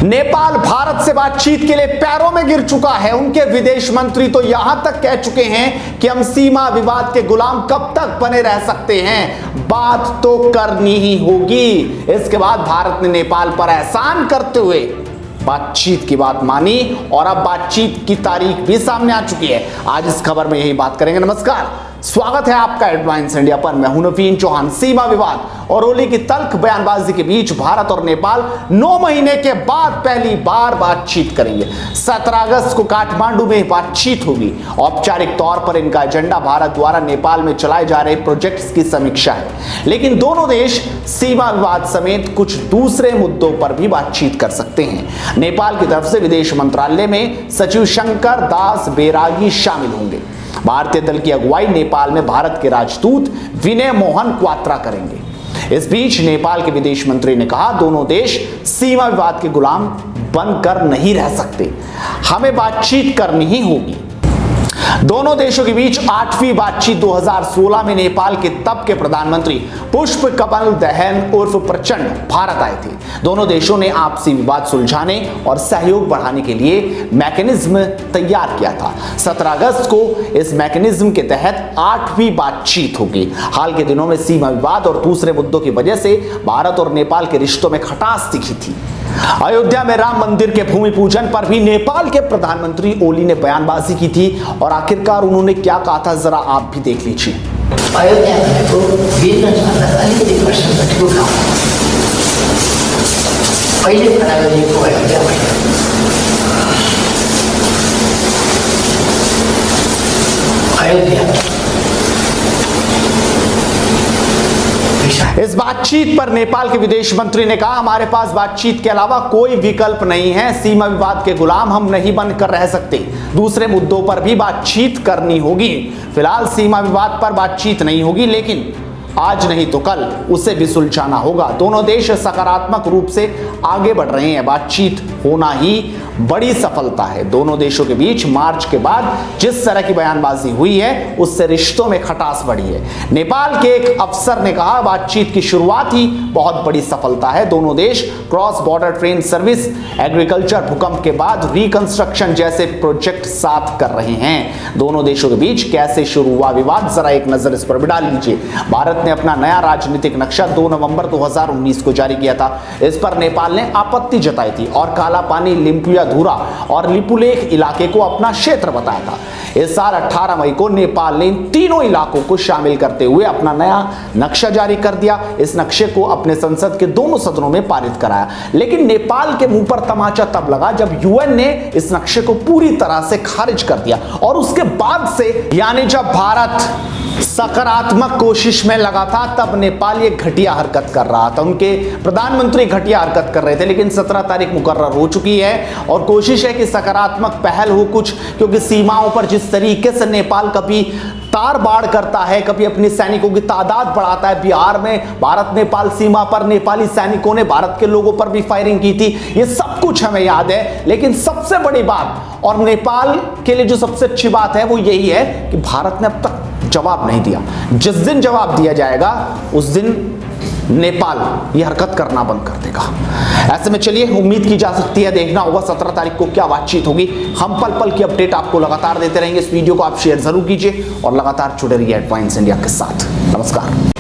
नेपाल भारत से बातचीत के लिए पैरों में गिर चुका है। उनके विदेश मंत्री तो यहां तक कह चुके हैं कि हम सीमा विवाद के गुलाम कब तक बने रह सकते हैं, बात तो करनी ही होगी। इसके बाद भारत ने नेपाल पर एहसान करते हुए बातचीत की बात मानी और अब बातचीत की तारीख भी सामने आ चुकी है। आज इस खबर में यही बात करेंगे। नमस्कार, स्वागत है आपका एडवांस इंडिया पर। मैं हूं नवीन चौहान। सीमा विवाद और होली की तल्ख बयानबाजी के बीच भारत और नेपाल 9 महीने के बाद पहली बार बातचीत करेंगे। 17 अगस्त को काठमांडू में बातचीत होगी। औपचारिक तौर पर इनका एजेंडा भारत द्वारा नेपाल में चलाए जा रहे प्रोजेक्ट्स की समीक्षा है, लेकिन दोनों देश सीमा विवाद समेत कुछ दूसरे मुद्दों पर भी बातचीत कर सकते हैं। नेपाल की तरफ से विदेश मंत्रालय में सचिव शंकर दास बैरागी शामिल होंगे। भारतीय दल की अगुवाई नेपाल में भारत के राजदूत विनय मोहन क्वात्रा करेंगे। इस बीच नेपाल के विदेश मंत्री ने कहा, दोनों देश सीमा विवाद के गुलाम बनकर नहीं रह सकते, हमें बातचीत करनी ही होगी। दोनों देशों के बीच 8वीं बातचीत 2016 में नेपाल के तब के प्रधानमंत्री पुष्प कमल दहल उर्फ प्रचंड भारत आए थे। दोनों देशों ने आपसी विवाद सुलझाने और सहयोग बढ़ाने के लिए मैकेनिज्म तैयार किया था। 17 अगस्त को इस मैकेनिज्म के तहत 8वीं बातचीत होगी। हाल के दिनों में सीमा विवाद और दूसरे मुद्दों की वजह से भारत और नेपाल के रिश्तों में खटास दिखी थी। अयोध्या में राम मंदिर के भूमि पूजन पर भी नेपाल के प्रधानमंत्री ओली ने बयानबाजी की थी और आखिरकार उन्होंने क्या कहा था, जरा आप भी देख लीजिए। अयोध्या भनेको भिन्न छँदा अलिकति प्रश्न घटेको ठाउँ अहिले खडा गरिएको अयोध्या होइन। अयोध्या इस बातचीत पर नेपाल के विदेश मंत्री ने कहा, हमारे पास बातचीत के अलावा कोई विकल्प नहीं है। सीमा विवाद के गुलाम हम नहीं बनकर रह सकते, दूसरे मुद्दों पर भी बातचीत करनी होगी। फिलहाल सीमा विवाद पर बातचीत नहीं होगी, लेकिन आज नहीं तो कल उसे भी सुलझाना होगा। दोनों देश सकारात्मक रूप से आगे बढ़ रहे हैं। बातचीत होना ही बड़ी सफलता है। दोनों देशों के बीच मार्च के बाद जिस तरह की बयानबाजी हुई है, उससे रिश्तों में खटास बढ़ी है। नेपाल के एक अफसर ने कहा, बातचीत की शुरुआत ही बहुत बड़ी सफलता है। दोनों देश cross border train service, agriculture, भूकंप के बाद रिकंस्ट्रक्शन जैसे प्रोजेक्ट साथ कर रहे हैं। दोनों देशों के बीच कैसे शुरू हुआ विवाद, जरा एक नजर इस पर भी डाल लीजिए। भारत ने अपना नया राजनीतिक नक्शा 2 नवंबर 2019 को जारी किया था। इस पर नेपाल ने आपत्ति जताई थी और काला पानी, लिम्पुया धुरा और लिपुलेख इलाके को अपना क्षेत्र बताया था। इस साल 18 मई को नेपाल ने इन तीनों इलाकों को शामिल करते हुए अपना नया नक्शा जारी कर दिया। इस नक्शे को अपने संसद के दोनों सदनों में पारित कराया, लेकिन नेपाल के मुंह पर तमाचा तब लगा जब यूएन ने इस नक्शे को पूरी तरह से खारिज कर दिया। और उसके बाद से, यानी जब भारत सकारात्मक कोशिश में लगा था, तब नेपाल ये घटिया हरकत कर रहा था। उनके प्रधानमंत्री घटिया हरकत कर रहे थे, लेकिन 17 तारीख मुकर्रर हो चुकी है और कोशिश है कि सकारात्मक पहल हो कुछ, क्योंकि सीमाओं पर जिस तरीके से नेपाल कभी तार बाड़ करता है, कभी अपने सैनिकों की तादाद बढ़ाता है। बिहार में भारत नेपाल सीमा पर नेपाली सैनिकों ने भारत के लोगों पर भी फायरिंग की थी। ये सब कुछ हमें याद है, लेकिन सबसे बड़ी बात और नेपाल के लिए जो सबसे अच्छी बात है वो यही है कि भारत ने अब तक जवाब नहीं दिया। जिस दिन जवाब दिया जाएगा उस दिन नेपाल यह हरकत करना बंद कर देगा। ऐसे में चलिए, उम्मीद की जा सकती है, देखना होगा 17 तारीख को क्या बातचीत होगी। हम पल पल की अपडेट आपको लगातार देते रहेंगे। इस वीडियो को आप शेयर जरूर कीजिए और लगातार जुड़े रहिए एडवांस इंडिया के साथ। नमस्कार।